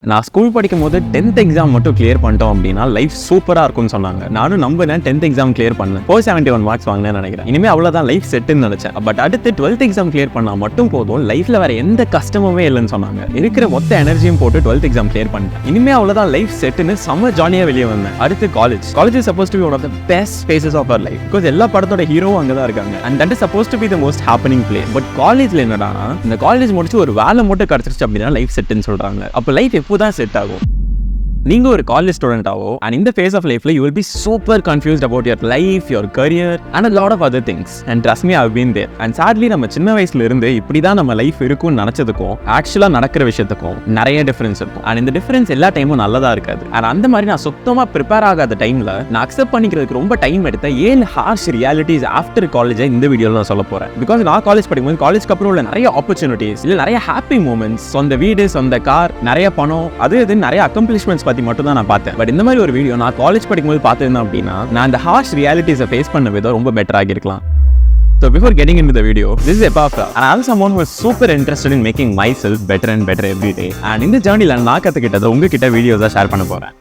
நான் ஸ்கூல் படிக்கும் போது 10th எக்ஸாம் மட்டும் கிளியர் பண்ணிட்டோம் அப்படின்னா லைஃப் சூப்பராக இருக்கும்னு சொன்னாங்க. நானும் நம்பினேன். 10th எக்ஸாம் கிளியர் பண்ணேன். 471 மார்க்ஸ் வாங்கினேன்னு நினைக்கிறேன். இனிமேல் அவ்வளோதான் லைஃப் செட்டுன்னு நினைச்சேன். பட் அடுத்து 12th எக்ஸாம் கிளியர் பண்ணால் மட்டும் போதும், லைஃப்ல வேற எந்த கஷ்டமுமே இல்லைன்னு சொன்னாங்க. இருக்கிற மொத்த எனர்ஜியும் போட்டு 12th எக்ஸாம் கிளியர் பண்ணிட்டேன். இனிமேல் அவ்வளோதான் லைஃப் செட்டுன்னு செம்ம ஜாலியாக வெளியே வந்தேன். அடுத்து college is supposed to be one of the best phases of our life. Because எல்லா படத்தோட ஹீரோவும் அங்கே தான் இருக்காங்க. And that is supposed to be the most happening place. But காலேஜ்ல என்னடா, இந்த காலேஜ் முடிச்சு ஒரு வேலை மட்டும் கிடைச்சிருச்சு அப்படின்னா லைஃப் செட்டுன்னு சொல்றாங்க. அப்போ லைஃப் எப்போதான் செட் ஆகும்? நீங்க ஒரு காலேஜ் ஸ்டூடெண்டாவோ அண்ட் இந்த ஃபேஸ் ஆஃப் லைஃப்ல you will be super confused about your life, your career and a lot of other things. And trust me, I've been there. And sadly நம்ம சின்ன வயசுல இருந்து இப்படிதான் நம்ம லைஃப் இருக்கும்னு நினைச்சதுக்கும் ஆக்சுவலா நடக்கிற விஷயத்துக்கும் நிறைய டிஃபரன்ஸ் இருக்கும். அண்ட் இந்த டிஃபரன்ஸ் எல்லா டைமும் நல்லதா இருக்காது. அண்ட் அந்த மாதிரி நான் சுத்தமா ப்ரிப்பேர் ஆகாத டைம்ல நான் அக்செப்ட் பண்ணிக்கிறதுக்கு ரொம்ப டைம் எடுத்த 7 ஹார்ஷ் ரியாலிட்டிஸ் ஆஃப்டர் காலேஜ் இந்த வீடியோல நான் சொல்ல போறேன். பிகாஸ் நான் காலேஜ் படிக்கும்போது காலேஜ்க்கு அப்புறம் உள்ள நிறைய ஆப்பர்ச்சுனிட்டிஸ், இல்ல நிறைய ஹாப்பி மூமெண்ட்ஸ், சொந்த வீடு, சொந்த கார், நிறைய பணம், அது நிறைய அக்கம்ப்ளிஷ்மெண்ட்ஸ் பத்தி மட்டும் தான் நான் பார்த்தேன். பட் இந்த மாதிரி ஒரு வீடியோ நான் காலேஜ் படிக்கும்போது பார்த்திருந்தேன் அப்படின்னா நான் இந்த ஹார்ஷ் ரியாலிட்டிஸை ஃபேஸ் பண்ண விதம் ரொம்ப better ஆகிருக்கலாம். So before getting into the video, this is Epafra and I am someone who is super interested in making myself better and better every day. And in the journey நான் கத்துக்கிட்டதை உங்ககிட்ட வீடியோஸா share பண்ண போறேன்.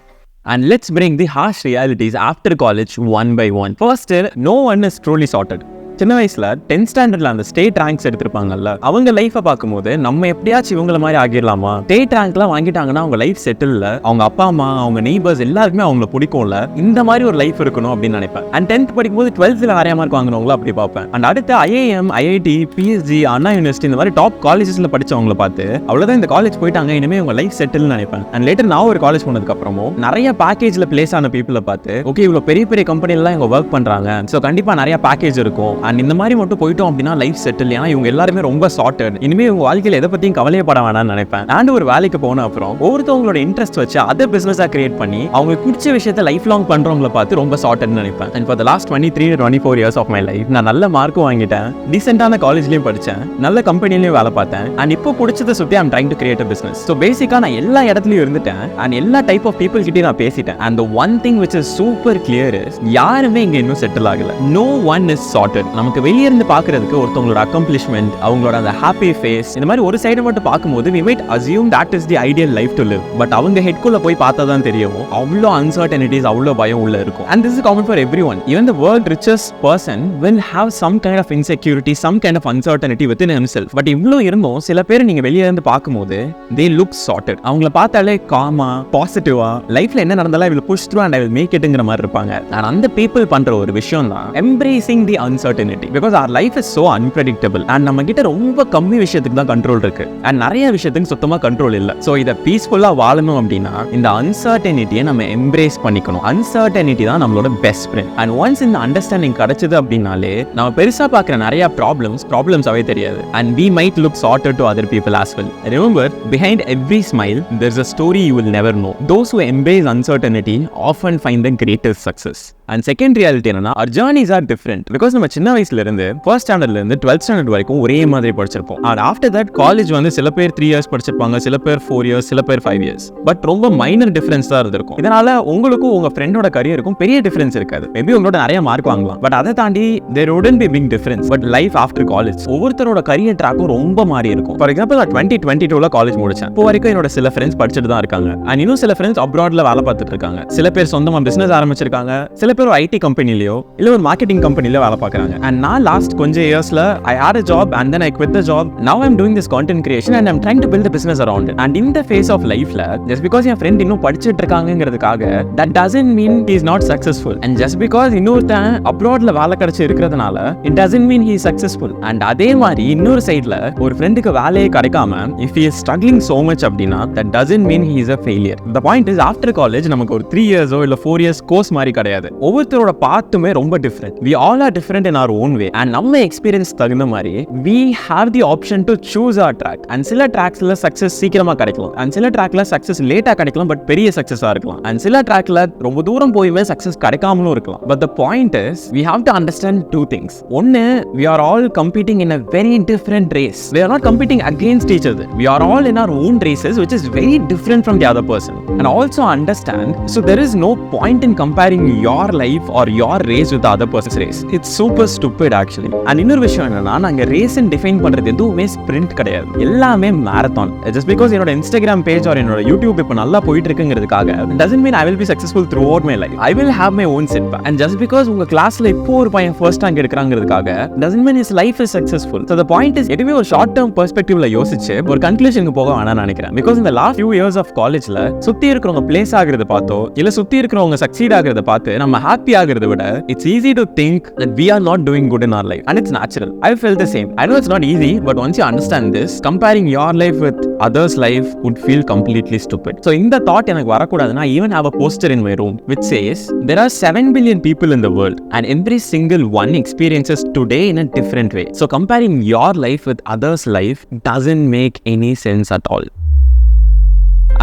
And let's bring the harsh realities after college one by one. First, no one is truly sorted. சின்ன வயசுல 10th ஸ்டாண்டர்ட்ல அந்த state ranks எடுத்திருப்பாங்கல்ல, அவங்க லைஃபை பார்க்கும்போது நம்ம எப்படியாச்சும் இவங்கள மாதிரி ஆகிடலாமா, ஸ்டேட் ரேங்க்லாம் வாங்கிட்டாங்கன்னா அவங்க லைஃப் செட்டில் இல்ல, அவங்க அப்பா அம்மா, அவங்க நெய்பர்ஸ் எல்லாருக்குமே அவங்கள பிடிக்கும்ல, இந்த மாதிரி ஒரு லைஃப் இருக்கணும் அப்படின்னு நினைப்பேன். அண்ட் 10th படிக்கும்போது 12th நிறைய மார்க் வாங்கினவங்களும் அப்படி பார்ப்பேன். அண்ட் அடுத்து IIM, IIT, PSG, அண்ணா யூனிவர்சிட்டி இந்த மாதிரி டாப் காலேஜஸ்ல படிச்சவங்களை பார்த்து அவ்வளவுதான் இந்த காலேஜ் போயிட்டாங்க, இனிமே உங்க லைஃப் செட்டில்னு நினைப்பேன். அண்ட் லேட்டர் நான் ஒரு காலேஜ் போனதுக்கு அப்புறமும் நிறைய பேக்கேஜ்ல பிளேஸ் ஆன பீப்புளை பார்த்து ஓகே இவ்வளவு பெரிய பெரிய கம்பெனிலாம் இவங்க ஒர்க் பண்றாங்க, ஸோ கண்டிப்பா நிறைய பேக்கேஜ் இருக்கும் அண்ட் இந்த மாதிரி மட்டும் போயிட்டோம் அப்படின்னா லைஃப் செட்டில். ஏன்னா இவங்க எல்லாருமே ரொம்ப சார்ட்டட், இனிமே இவங்க வாழ்க்கையில் எதை பத்தியும் கவலையப்பட வேணாம்னு நினைப்பேன். அண்ட் ஒரு வேலைக்கு போன அப்புறம் ஒவ்வொருத்தவங்களோட இன்ட்ரெஸ்ட் வச்சு அதை பிசினஸா கிரியேட் பண்ணி அவங்களுக்கு பிடிச்ச விஷயத்தை லைஃப் லாங் பண்றவங்களை பார்த்து ரொம்ப சார்ட்டட்னு நினைப்பேன். And for the last 23-24 years of my life நான் நல்ல மார்க்கும் வாங்கிட்டேன், டீசென்டான காலேஜ்லயும் படிச்சேன், நல்ல கம்பெனிலையும் வேலை பார்த்தேன் அண்ட் இப்போ பிடிச்சதை சுற்றி I'm trying to create a business. So பேசிக்கா நான் எல்லா இடத்துலயும் இருந்துட்டேன் அண்ட் எல்லா டைப் ஆஃப் பீப்புள் கிட்டே நான் பேசிட்டேன். And one thing which is super clear is யாருமே இங்க இன்னும் செட்டில் ஆகல. No one is sorted. நமக்கு வெளியே இருந்து பார்க்கறதுக்கு ஒருத்தவங்களோட அக்கம்ப்ளிஷ்மெண்ட், அவங்களோட அந்த ஹாப்பி ஃபேஸ், இந்த மாதிரி ஒரு சைடு மட்டும் பார்க்கும்போது we might assume that is the ideal life to live. But அவங்க ஹெட்குள்ள போய் பார்த்தா தான் தெரியும் அவ்வளோ அன்சர்டனிட்டிஸ், அவ்வளோ பயம் உள்ள இருக்கும். And this is common for everyone. Even the world richest person will have some kind of insecurity, some kind of uncertainty within himself. But இவ்வளோ இருந்தும் சில பேர் நீங்க வெளியே இருந்து பார்க்கும்போது they look sorted. அவங்கள பார்த்தாலே காமா, பாசிட்டிவா, லைஃப்ல என்ன நடந்தாலும் I will push through and I will make itங்கிற மாதிரி இருப்பாங்க. And அந்த people பண்ற ஒரு விஷயம் தான் embracing the uncertainty. Because our life is so unpredictable and நம்ம கிட்ட ரொம்ப கம்மி விஷயத்துக்கு தான் கண்ட்ரோல் இருக்கு and நிறைய விஷயத்துக்கு சுத்தமா கண்ட்ரோல் இல்ல. சோ இத பீஸ்ஃபுல்லா வாழணும் அப்படின்னா இந்த அன்சர்டனிட்டியை நம்ம எம்ப்ரேஸ் பண்ணிக்கணும். அன்சர்டனிட்டி தான் நம்மளோட பெஸ்ட் ஃப்ரெண்ட். அண்ட் ஒன்ஸ் இந்த அண்டர்ஸ்டாண்டிங் கிடைச்சது அப்படின்னாலே நம்ம பெருசா பார்க்குற நிறைய ப்ராப்ளம்ஸாவே தெரியாது. And we might look sorted to other people as well. Remember, behind every smile there's a story you will never know. Those who embrace uncertainty often find the greatest success. And second reality என்னன்னா our journeys are different. Because நம்ம சின்ன வயசுல இருந்து first ஸ்டாண்டர்ட்ல இருந்து 12th standard வரைக்கும் ஒரே மாதிரி படிச்சிருப்போம். அண்ட் ஆஃப்டர் தட் காலேஜ் சில பேர் 3 இயர்ஸ் படிச்சிருப்பாங்க, சில பேர் 4 இயர்ஸ், சில பேர் 5 இயர்ஸ். பட் ரொம்ப மைனர் டிஃபரன்ஸ் தான் இருந்திருக்கும். இதனால உங்களுக்கும் உங்க ஃப்ரெண்டோட கரியருக்கும் பெரிய டிஃபரன்ஸ் இருக்காது. மேபி உங்களோட நிறைய மார்க் வாங்கலாம், பட் அதை தாண்டி there wouldn't be big difference. But life after college ஒவ்வொருத்தரோட கரியர் ட்ராக்கும் ரொம்ப மாறி இருக்கும். ஃபார் எக்ஸாம்பிள் நான் 2022ல காலேஜ் முடிச்சேன். இப்போ வரைக்கும் என்னோட சில ஃப்ரெண்ட்ஸ் படிச்சுட்டு தான் இருக்காங்க அண்ட் இன்னும் சில ஃப்ரெண்ட்ஸ் அப்ராட்ல வேலை பார்த்துட்டு இருக்காங்க. சில பேர் சொந்தமா பிசினஸ் ஆரம்பிச்சிருக்காங்க, சில பேர் ஐடி கம்பெனிலயோ இல்ல ஒரு மார்க்கெட்டிங் கம்பெனில வேலை பார்க்கறாங்க. அண்ட் நான் லாஸ்ட் கொஞ்சம் இயர்ஸ்ல I had a job and then I quit the job. Now I'm doing this content creation and I'm trying to build a business around it. And in the phase of life la just because your friend இன்னும் படிச்சிட்டு இருக்காங்கங்கிறதுக்காக that doesn't mean he is not successful. And just because இன்னொருத்தன் அப்ராட்ல வேலை கிடைச்சு இருக்கிறதுனால it doesn't mean he is successful. And அதே மாதிரி இன்னொரு சைடுல ஒரு ஃப்ரெண்டுக்கு வேலையே கிடைக்காம if he is struggling so much அப்படினா that doesn't mean he is a failure. The point is after college நமக்கு ஒரு 3 years இல்ல 4 years கோர்ஸ் மாதிரி கிடையாது. ஒவ்வொருத்தரோட பாத்துமே ரொம்ப different. We all are different in our own way. And நம்ம experience தகுந்த மாதிரி we have the option to choose our track. And சில ட்ராக்ஸ்ல சக்சஸ் சீக்கிரமா கிடைக்கலாம் and சில ட்ராக்ல சக்சஸ் லேட்டா கிடைக்கலாம் பட் பெரிய சக்சஸா இருக்கலாம். and சில ட்ராக்ல ரொம்ப தூரம் போயுமே சக்சஸ் கிடைக்காமலும் இருக்கலாம். but the point is we have to understand two things. ஒன்னு, we are all competing in a very different race. We are not competing against each other. We are all in our own races which is very different from the other person. And also understand, so there is no point in comparing your life or your race with the other person's race. It's super stupid actually. And இன்னொரு விஷயம் என்னன்னா, நாங்க race define பண்றது எதுவுமே sprint கிடையாது, எல்லாமே marathon. Just because என்னோட Instagram page R என்னோட யூடியூப் இப்போ நல்லா போயிட்டு இருக்குங்கிறதுக்காக doesn't mean I will be successful throughout my life. I will have my own setback. And just because உங்க கிளாஸ்ல இப்போ ஒரு பையன் ஃபர்ஸ்ட் ரேங்க் எடுக்கறாங்கிறதுக்காக doesn't mean his life is successful. So the point is, எதுவுமே ஒரு ஷார்ட் டர்ம் பெர்ஸ்பெக்டிவ்ல யோசிச்சு ஒரு கன்க்ளூஷனுக்கு போக வேணாம்னு நினைக்கிறேன். Because in the last few years of collegeல சுத்தி இருக்கிறவங்க பிளேஸ் ஆகிறத பார்த்தோ இல்ல சுத்தி இருக்கிறவங்க சக்சீட் ஆகிறத பார்த்து நம்ம ஹாப்பி ஆகிறத விட it's easy to think that we are not doing good in our life, and it's natural. I felt the same. I know it's not easy, but once you understand this, comparing your life with others' life would feel completely stupid. So in the thought எனக்கு வரக்கூடாதுன்னா, I even have a poster in my room which says there are 7 billion people in the world and every single one experiences today in a different way. So comparing your life with others' life doesn't make any sense at all.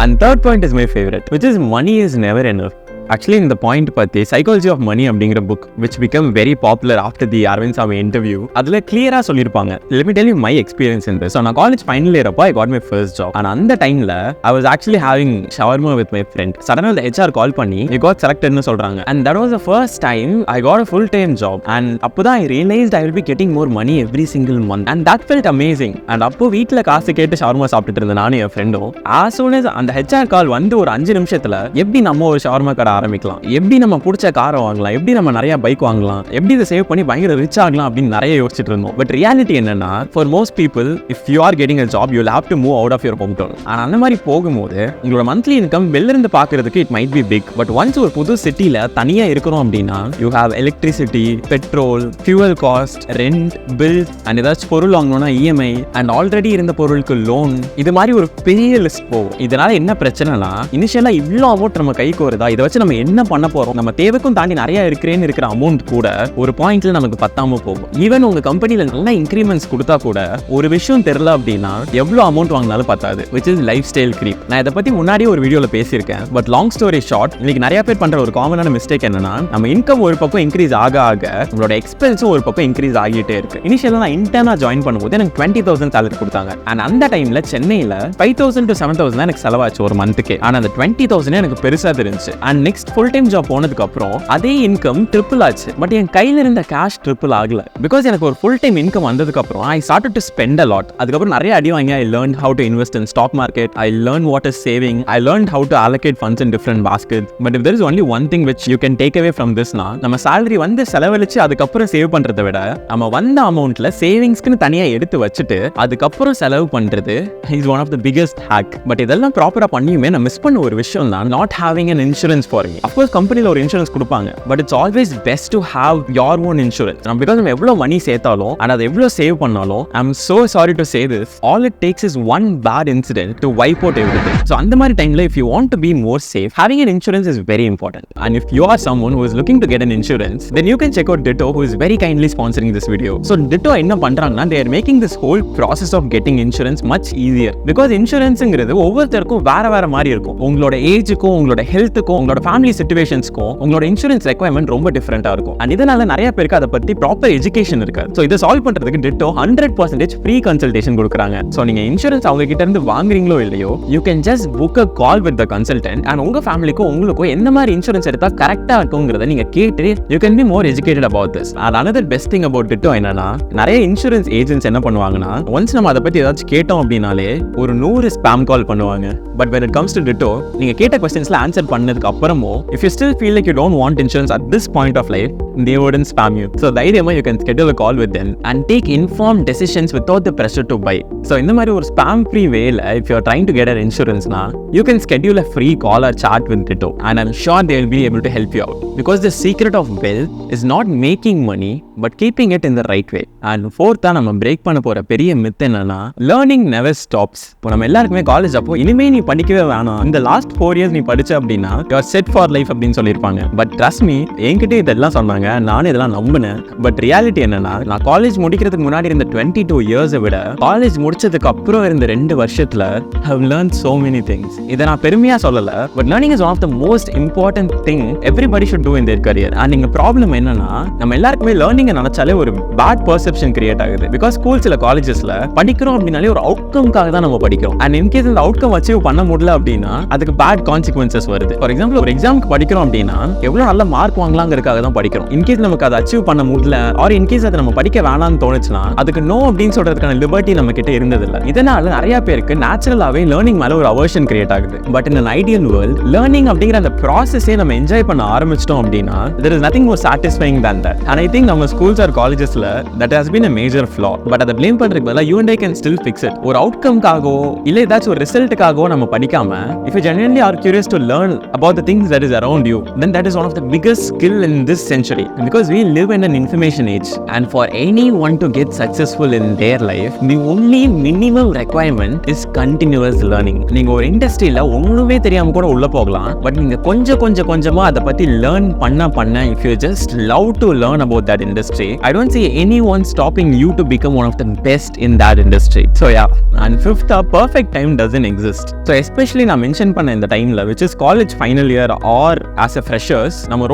And third point is my favorite, which is money is never enough. Actually, in the point பத்தி psychology of money அப்படிங்கிற book which became very popular after the Arvind Swamy interview, அதில் கிளியரா சொல்லியிருப்பாங்க. Let me tell you my experience in this. So நான் college final year அப்போ I got my first job. And அந்த டைம்ல I was actually having shawarma with my friend. Suddenly the HR call பண்ணி you got selected னு சொல்றாங்க. And that was the first time I got a full time job. And அப்போதான் I realized I will be getting more money every single month. And that felt amazing. And அப்போ வீட்டில் காசு கேட்டு shawarma சாப்பிட்டுட்டு இருந்த நானும் என் ஃப்ரெண்டும், as soon as அந்த HR கால் வந்து ஒரு 5 நிமிஷத்துல எப்படி நம்ம ஒரு ஷவர்மா கடை ஆரம்பிக்கலாம், எப்படி நம்ம பிடிச்ச காரை வாங்கலாம், எப்படி நம்ம நிறைய பைக் வாங்கலாம், எப்படி இதை சேவ் பண்ணி பயங்கர ரிச் ஆகலாம் அப்படின்னு நிறைய யோசிச்சுட்டு இருந்தோம். பட் ரியாலிட்டி என்னன்னா, for most people if you are getting a job you will have to move out of your home town. ஆனால் அந்த மாதிரி போகும்போது உங்களோட மந்த்லி இன்கம் வெளில இருந்து பார்க்கறதுக்கு it might be big. But once ஒரு புது சிட்டியில் தனியாக இருக்கிறோம் அப்படின்னா you have electricity, petrol, fuel cost, rent, bill, and ஏதாச்சும் பொருள் வாங்கணும்னா இஎம்ஐ, அண்ட் ஆல்ரெடி இருந்த பொருளுக்கு லோன், இது மாதிரி ஒரு பெரிய லிஸ்ட் போகும். இதனால என்ன பிரச்சனைனா, இனிஷியலா இவ்வளோ அமௌண்ட் நம்ம கைக்கு வருதா, இதை வச்சு நம்ம என்ன பண்ண போறோம், நம்ம தேவைக்கும் தாண்டி நிறைய இருக்கிற அமௌண்ட் கூட ஒரு பாயிண்ட்ல நமக்கு பத்தாம போகும். ஈவன் உங்க கம்பெனில நல்ல இன்கிரிமெண்ட்ஸ் கொடுத்தா கூட ஒரு விஷயம் தெரியல அப்படின்னா எவ்வளவு அமௌண்ட் வாங்கினாலும் பத்தாது, which is life style creep. நான் இதை பத்தி முன்னாடியே ஒரு வீடியோல பேசியிருக்கேன். பட் லாங் ஸ்டோரி ஷார்ட், இன்னைக்கு நிறைய பேர் பண்ற ஒரு காமனான மிஸ்டேக் என்னன்னா, நம்ம இன்கம் ஒரு பக்கம் இன்க்ரீஸ் ஆக ஆக நம்மளோட எக்ஸ்பென்ஸும் ஒரு பக்கம் இன்க்ரீஸ் ஆகிட்டே இருக்கு. இனிஷியலா நான் இன்டர்னா ஜாயின் பண்ணும்போது எனக்கு 20,000 salary கொடுத்தாங்க. அண்ட் அந்த டைம்ல சென்னையில 5,000 to 7,000 எனக்கு செலவாச்சு ஒரு மந்த்துக்கு. ஆனா அந்த 20,000 எனக்கு பெருசா தெரிஞ்சு. And next full time job போனதுக்கு அப்புறம் அதே இன்கம் ட்ரிபிள் ஆச்சு. பட் என் கையில இருந்த கேஷ் ட்ரிபிள் ஆகல. பிகாஸ் எனக்கு ஒரு ஃபுல் டைம் இன்கம் வந்ததுக்கு அப்புறம் I started to spend a lot. அதுக்கப்புறம் நிறைய அடி வாங்கி I learn how to invest in stock market, I learn what is saving, I learn how to allocate funds in different basket. But if there is only one thing which you can take away from திஸ்னா, நம்ம salary வந்து செலவழிச்சு அதுக்கப்புறம் save பண்றதை விட நம்ம வந்த அமௌண்ட்ல சேவிங்ஸ்க்குன்னு தனியா எடுத்து வச்சுட்டு அதுக்கப்புறம் செலவு பண்றது is one of the biggest hack. But இதெல்லாம் ப்ராப்பரா பண்ணியுமே நான் மிஸ் பண்ண ஒரு விஷயம் தான் not having an insurance for me. Of course கம்பெனில ஒரு இன்சூரன்ஸ் கொடுப்பாங்க, but it's always best to have your own insurance. Because நம்ம எவ்வளோ மணி சேர்த்தாலும் அண்ட் அதை எவ்வளோ சேவ் பண்ணாலும், I am so sorry to say this, all it takes is one bad incident to wipe out everything. So அந்த மாதிரி டைம்ல if you want to be more safe, having an insurance is very important. And if you are someone who is looking to get an insurance, then you can check out Ditto, who is very kindly sponsoring this video. So Ditto என்ன பண்றாங்கன்னா, they are making this whole process of getting insurance much easier. Because insuranceங்கிறது ஒவ்வொருத்தருக்கும் வேற வேற மாதிரி இருக்கும். உங்களோட ஏஜுக்கும், உங்களோட ஹெல்த்துக்கும், உங்களோட ஃபேமிலி சிச்சுவேஷன்ஸ்க்கும் உங்களோட இன்சூரன்ஸ் ரெக்வயர்மெண்ட் ரொம்ப டிஃபரெண்டா இருக்கும். அண்ட் இதனால நிறைய பேருக்கு அதை பத்தி ப்ராப்பர் எஜுகேஷன் இருக்காது. ஸோ இதை சால்வ் பண்றதுக்கு Ditto 100% ஃப்ரீ கன்சல்டேஷன் கொடுக்குறாங்க. ஸோ நீங்க இன்சூரன்ஸ் அவங்க கிட்ட இருந்து வாங்குறீங்களோ இல்லையோ, you can just book a call with the consultant and உங்க ஃபேமிலிக்கும் உங்களுக்கும் எந்த மாதிரி இன்சூரன்ஸ் எடுத்தா கரெக்டா இருக்குங்கிறத நீங்க கேட்டு you can be more educated about this. And another best thing about Ditto என்னன்னா, நிறைய இன்சூரன்ஸ் ஏஜென்ட்ஸ் என்ன பண்ணுவாங்கன்னா, ஒன்ஸ் நம்ம அதை பத்தி ஏதாச்சும் கேட்டோம் அப்படின்னாலே ஒரு 100 ஸ்பாம் கால் பண்ணுவாங்க. But when it comes to Ditto, நீங்க கேட்ட क्वेश्चंसல ஆன்சர் பண்ணதுக்கு அப்புறமோ, if you still feel like you don't want insurance at this point of life, they wouldn't spam you. So தைரியமா you can schedule a call with them and take informed decisions without the pressure to buy. So இந்த மாதிரி ஒரு spam free wayல if you are trying to get an insurance na, you can schedule a free call or chat with Ditto, and I'm sure they will be able to help you out. Because the secret of wealth is not making money but keeping it in the right way. And fourth நம்ம break பண்ண போற பெரிய myth என்னன்னா, learning never stops. இப்போ நம்ம எல்லாருக்குமே college அப்போ இனிமே நீ படிக்கவே வேணாம், இந்த லாஸ்ட் 4 years நீ படிச்ச அப்படின்னா you are set for life அப்படின்னு சொல்லியிருப்பாங்க. பட் trust me, என்கிட்ட இதெல்லாம் சொன்னாங்க, நானும் இதெல்லாம் நம்பினேன். பட் ரியாலிட்டி என்னன்னா, நான் காலேஜ் முடிக்கிறதுக்கு முன்னாடி இருந்த 22 years விட காலேஜ் முடிச்சதுக்கு அப்புறம் இருந்த 2 வருஷத்துல have learned so many things. இதை நான் பெருமையா சொல்லல, but learning is one of the most important thing everybody should do in their career. And இங்க ப்ராப்ளம் என்னன்னா, நம்ம எல்லாருக்குமே learning லேர்னிங் நினைச்சாலே ஒரு பேட் பெர்செப்ஷன் கிரியேட் ஆகுது. பிகாஸ் ஸ்கூல்ஸ்ல காலேஜஸ்ல படிக்கிறோம் அப்படின்னாலே ஒரு அவுட்கம்காக தான் நம்ம படிக்கிறோம். அண்ட் இன்கேஸ் இந்த அவுட்கம் அச்சீவ் பண்ண முடியல அப்படின்னா அதுக்கு பேட் கான்சிக்வன்சஸ் வருது. ஃபார் எக்ஸாம்பிள் ஒரு எக்ஸாமுக்கு படிக்கிறோம் அப்படின்னா எவ்வளவு நல்ல மார்க் வாங்கலாங்கிறதுக்காக தான் படிக்கிறோம். இன்கேஸ் நமக்கு அதை அச்சீவ் பண்ண முடியல ஆர் இன்கேஸ் அதை நம்ம படிக்க வேணாம்னு தோணுச்சுன்னா அதுக்கு நோ அப்படின்னு சொல்றதுக்கான லிபர்ட்டி நம்ம கிட்ட இருந்ததில்லை. இதனால நிறைய பேருக்கு நேச்சுரலாவே லேர்னிங் மேல ஒரு அவர்ஷன் கிரியேட் ஆகுது. But in an ideal world learning அப்படிங்கிற அந்த ப்ராசஸே நம்ம என்ஜாய் பண்ண ஆரம்பிச்சிட்டோம் அப்படின்னா there is nothing more satisfying than that. And I think நம்ம schools or collegesல that has been a major flaw. But அதை blame பண்றதுக்கு பதிலா you and I can still fix it. ஒரு அவுட்கம்காகவோ இல்லை ஏதாச்சும் ஒரு ரிசல்ட்டுக்காகவோ நம்ம படிக்காம if you genuinely are curious to learn about the things that is around you, then that is one of the biggest skill in this century. Because we live in an information age, and for anyone to get successful in their life, the only minimum requirement is continuous learning. நீங்க ஒரு இண்டஸ்ட்ரியில ஒண்ணுமே தெரியாம கூட உள்ள போகலாம். But நீங்க கொஞ்சமா அதை பத்தி லேர்ன் பண்ண if you just love to learn about that industry, I don't see anyone stopping you to become one of the best in that industry. So yeah, and fifth, a perfect time doesn't exist. So especially நான் mention பண்ண இந்த டைம்ல which is college final year or as a freshers நம்ம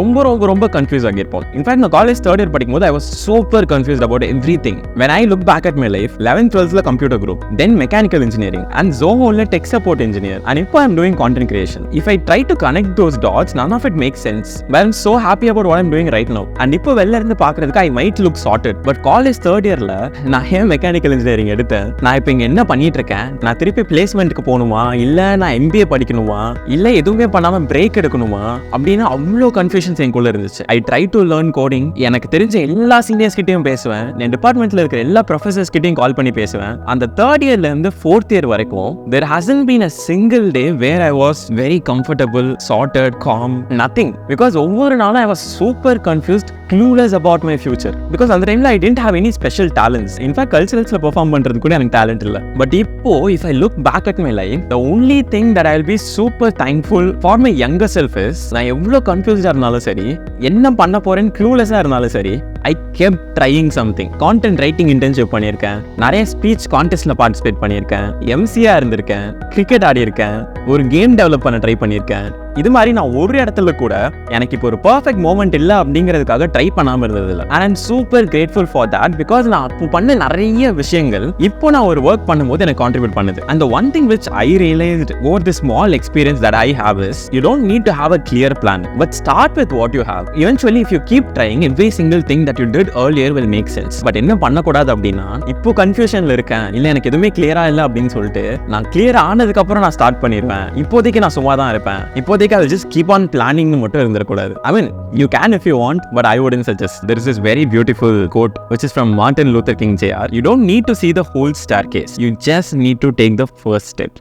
ரொம்ப confuse ஆகியிருப்போம். In fact நான் college third year படிக்கும்போது I was super confused about everything. When I look back at my life, 11th 12th computer group, then mechanical engineering, and Zoho tech support engineer, and இப்போ I'm doing content creation. If I try to connect those dots, none of it makes sense. But I'm so happy about what I'm doing right now. And இப்போ வெளில இருந்து பார்க்கிறதுக்கு I might look sorted. But college third yearல நான் ஏன் mechanical engineering எடுத்தேன், நான் இப்போ இங்க என்ன பண்ணிட்டு இருக்கேன், நான் திருப்பி பிளேஸ்மெண்ட்க்கு போகணுமா இல்ல நான் MBA படிக்கணுமா இல்ல எதுவுமே பண்ணாம பிரேக் எடுக்கணுமா அப்படின்னு அவ்வளோ கன்ஃபியூஷன்ஸ் எனக்குள்ள இருந்துச்சு. I try to learn coding. எனக்கு தெரிஞ்ச எல்லா சீனியர்ஸ் கிட்டையும் பேசுவேன், என் டிபார்ட்மெண்ட்ல இருக்கிற எல்லா ப்ரொஃபசர்ஸ் கிட்டையும் கால் பண்ணி பேசுவேன். அந்த தேர்ட் இயர்ல இருந்து ஃபோர்த் இயர் வரைக்கும் there hasn't been a single day where I was very comfortable, sorted, calm, nothing. Because ஒவ்வொரு நாளும் I was super confused, clueless about my future. Because அந்த டைம்ல I didn't have any special talents. In fact culturalsல perform பண்றது கூட எனக்கு talent இல்ல. But இப்போ if I look back at my life, the only thing that I'll be super thankful for my younger self is நான் எவ்வளோ கன்ஃபியூஸ்டா இருந்தாலும் சரி, என்ன பண்ண போறேன்னு clueless-ஆ இருந்தாலும் சரி, I kept trying something. Content writing internship பண்ணியிருக்கேன், நிறைய ஸ்பீச் கான்டெஸ்ட்ல பார்ட்டிசிபேட் பண்ணியிருக்கேன், MCA இருந்திருக்கேன், கிரிக்கெட் ஆடி இருக்கேன், ஒரு கேம் டெவலப் பண்ண ட்ரை பண்ணியிருக்கேன். இது மாதிரி நான் ஒரு இடத்துல கூட எனக்கு இப்போ ஒரு பர்ஃபெக்ட் மோமெண்ட் இல்லை அப்படிங்கிறதுக்காக ட்ரை பண்ணாமல் இருந்ததில்லை. And I'm super grateful for that. Because நான் அப்போ பண்ண நிறைய விஷயங்கள் இப்போ நான் ஒரு ஒர்க் பண்ணும்போது எனக்கு கான்ட்ரிபியூட் பண்ணுது. And the one thing which I realized over the small experience that I have is you don't need to have a clear plan, but start with what you have. Eventually if you keep trying, every single thing that you did earlier will make sense. But என்ன பண்ணக்கூடாது அப்படின்னா இப்போ கன்ஃபியூஷன்ல இருக்கேன், இல்லை எனக்கு எதுவுமே கிளியரா இல்லை அப்படின்னு சொல்லிட்டு நான் கிளியர் ஆனதுக்கு அப்புறம் நான் ஸ்டார்ட் பண்ணிருப்பேன். இப்போதைக்கு நான் சும்மா தான் இருப்பேன், இப்போதைக்கு I'll just keep on planning மட்டும் இருந்திரக்கூடாது. I mean, you can if you want, but I wouldn't suggest. There is this very beautiful quote which is from Martin Luther King Jr. You don't need to see the whole staircase. You just need to take the first step.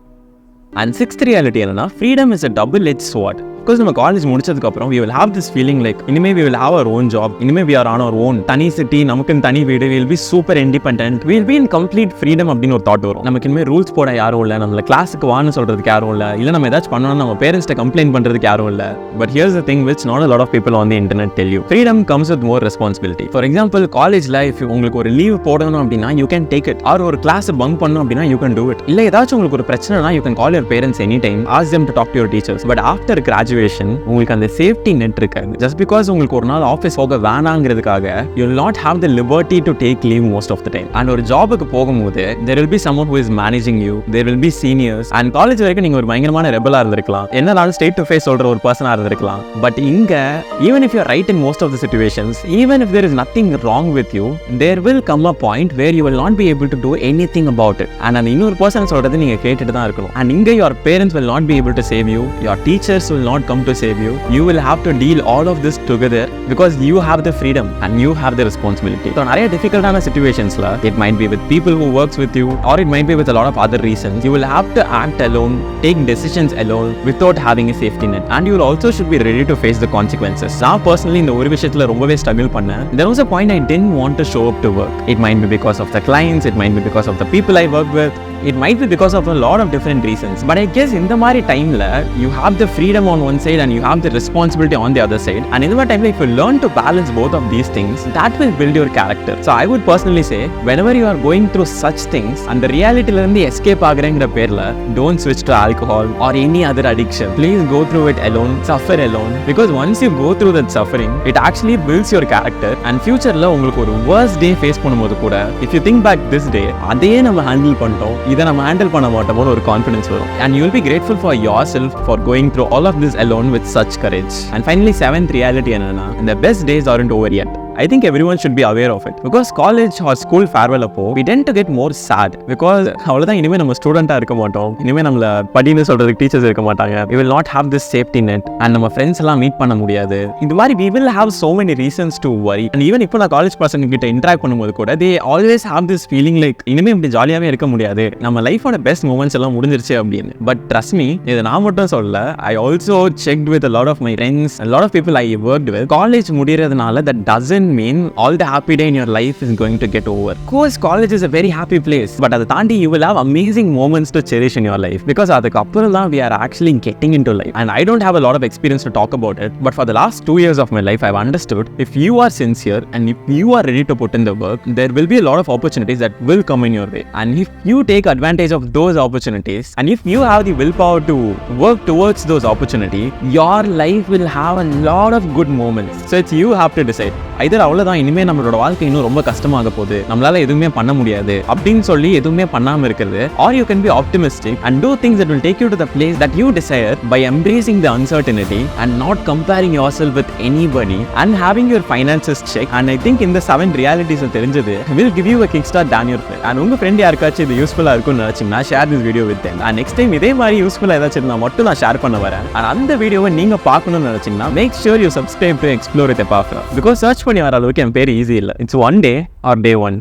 And sixth reality என்னன்னா, freedom is a double-edged sword. Because நம்ம college முடிச்சதுக்கு அப்புறம் we will have this feeling like இனிமே we will have our own job, இனிமே we are on our own, தனி city, நமக்குன்னு தனி வீடு, we will be super independent, we will be in complete freedom அப்படின்னு ஒரு தாட் வரும். நமக்கு இனிமே ரூல்ஸ் போட யாரும் இல்லை, நம்மள கிளாஸுக்கு வான்னு சொல்றதுக்கு யாரும் இல்லை, இல்லை நம்ம ஏதாச்சும் பண்ணணும் நம்ம பேரண்ட்ஸ்ட்ட கம்ப்ளைண்ட் பண்றதுக்கு யாரும் இல்லை. But here's the thing which not a lot of people on the internet tell you. Freedom comes with more responsibility. For example, college life உங்களுக்கு ஒரு லீவ் போடணும் அப்படின்னா you can take it, or ஒரு class bunk பண்ணணும் அப்படின்னா you can do it. இல்லை ஏதாச்சும் உங்களுக்கு ஒரு பிரச்சனைனா you can call your parents anytime, ask them to talk to your teachers. But after graduation உங்களுக்கு அந்த சேஃப்டி நெட் இருக்காது. ஜஸ்ட் பிகாஸ் உங்களுக்கு ஒரு நாள் ஆஃபீஸ் போக வேணாங்கிறதுக்காக you will not have the liberty to take leave most of the time. And ஒரு ஜாபுக்கு போகும்போது there will be someone who is managing you, there will be seniors. And college வரைக்கும் நீங்க ஒரு பயங்கரமான ரெபலா இருந்திருக்கலாம், என்னனாலும் ஸ்டேட் டு ஃபேஸ் சொல்ற ஒரு பர்சனா இருந்திருக்கலாம். பட் இங்க even if you are right in most of the situations, even if there is nothing wrong with you, there will come a point where you will not be able to do anything about it. And அந்த இன்னொரு person சொல்றது நீங்க கேட்டுட்டு தான் இருக்கணும். And இங்க your parents will not be able to save you, your teachers will not come to save you. You will have to deal all of this together because you have the freedom and you have the responsibility. So நிறைய difficult-ஆன situationsல it might be with people who works with you, or it might be with a lot of other reasons. You will have to act alone, take decisions alone without having a safety net, and you will also should be ready to face the consequences. நான் personally இந்த ஒரு விஷயத்துல ரொம்பவே struggle பண்ணேன். There was a point I didn't want to show up to work. It might be because of the clients, it might be because of the people I work with, it might be because of a lot of different reasons. But I guess இந்த மாதிரி டைம்ல you have the freedom on one side and you have the responsibility on the other side. And in that time, if you learn to balance both of these things, that will build your character. So I would personally say, whenever you are going through such things and the reality learni escape ஆகுறேங்கற பேர்ல, don't switch to alcohol or any other addiction. Please go through it alone, suffer alone, because once you go through that suffering, it actually builds your character. And futureல உங்களுக்கு ஒரு worst day face பண்ணும்போது கூட, if you think back this day, அதே நம்ம handle பண்ணிட்டோம், இதை நம்ம handle பண்ண மாட்டோம்னு ஒரு கான்ஃபிடன்ஸ் வரும். And you will be grateful for yourself for going through all of this alone with such courage. And finally, seventh reality என்னன்னா, the best days aren't over yet. I think everyone should be aware of it, because college or school farewell அப்போ we tend to get more sad, because அவ்வளவுதான், இனிமே நம்ம ஸ்டூடெண்டா இருக்க மாட்டோம், இனிமே நம்மள படின்னு சொல்றதுக்கு டீச்சர்ஸ் இருக்க மாட்டாங்க, we will not have this safety net, and நம்ம ஃப்ரெண்ட்ஸ் எல்லாம் மீட் பண்ண முடியாது. இந்த மாதிரி we will have so many reasons to worry. And even இப்போ நான் காலேஜ் பசங்க கிட்ட இன்டராக்ட் பண்ணும்போது கூட they always have this feeling like இனிமே இப்படி ஜாலியாவே இருக்க முடியாது, நம்ம லைஃபோட பெஸ்ட் மூமெண்ட்ஸ் எல்லாம் முடிஞ்சிருச்சு அப்படின்னு. பட் trust me, இதை நான் மட்டும் சொல்லல, I also checked with a lot of my friends, a lot of people I worked with. College முடியறதுனால that doesn't mean all the happy day in your life is going to get over. Of course, college is a very happy place, but அதை தாண்டி you will have amazing moments to cherish in your life, because அதுக்கு அப்புறம் தான் we are actually getting into life. And I don't have a lot of experience to talk about it, but for the last 2 years of my life, I've understood if you are sincere and if you are ready to put in the work, there will be a lot of opportunities that will come in your way. And if you take advantage of those opportunities, and if you have the willpower to work towards those opportunities, your life will have a lot of good moments. So it's you have to decide. Either அவ்வளவுதான், இனிமே நம்மளோட வாழ்க்கை இன்னும் ரொம்ப கஷ்டமாக போகுது, நம்மளால எதுவுமே பண்ண முடியாது அப்படின்னு சொல்லி எதுவுமே பண்ணாம இருக்கிறது, or you can be optimistic and do things that will take you to the place that you desire by embracing the uncertainty and not comparing yourself with anybody and having your finances checked. And I think in the 7 realities தெரிஞ்சது will give you a kickstart down your friend. And உங்க friend யாருக்காச்சும் இது யூஸ்ஃபுல்லா இருக்கும்னு நினைச்சீங்கன்னா share this video with them. And next time இதே மாதிரி யூஸ்ஃபுல்லா ஏதாச்சும் இருந்தா மட்டும் நான் ஷேர் பண்ண வரேன். And அந்த வீடியோவை நீங்க பார்க்கணும்னு நினைச்சீங்கன்னா make sure you subscribe to explore with a Epafra, because search பண்ணி வர அளவுக்கு என் பேர் ஈஸி இல்லை. It's one day or day one.